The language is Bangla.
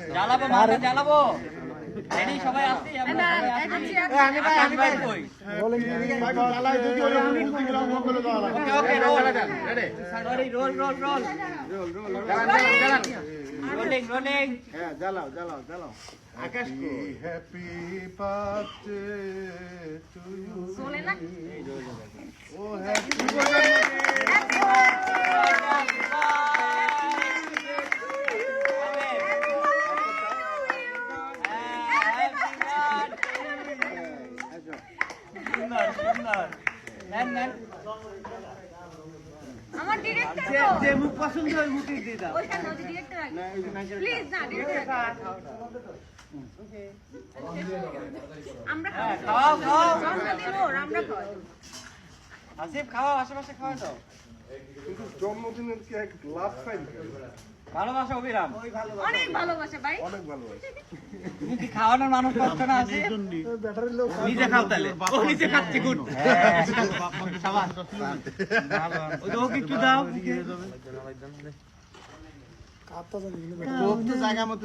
জ্বালাবো মাথা জ্বালাবো রেডি সবাই আসছি roll roll roll rolling rolling হ্যাঁ জ্বালাও জ্বালাও জ্বালাও আকাশ কো হ্যাপি বার্থডে টু ইউ চলে না ও হ্যাপি সুন্দর সুন্দর নেন নেন আমার ডিরেক্টর যে মুখ পছন্দ ওই মুখই দিয়ে দাও ওইটা না ডিরেক্টর প্লিজ না ডিরেক্টর আমরা খাওয়াও খাওয়াও জন্মদিন ওর আমরা খাওয়াই আসিফ খাওয়াও আশেপাশে খাওয়াই দাও কিন্তু জন্মদিনের কি এক লাভ পাই ভালোবাসা অবিরাম অনেক ভালোবাসা ভাই অনেক ভালোবাসি তুমি কি খাওয়ানোর মানুষ পাচ্ছ না আসিফ নিজে খাও তাহলে ও নিজে খাচ্ছে গুড সাবাস ওকে একটু দাও তো জায়গা মতো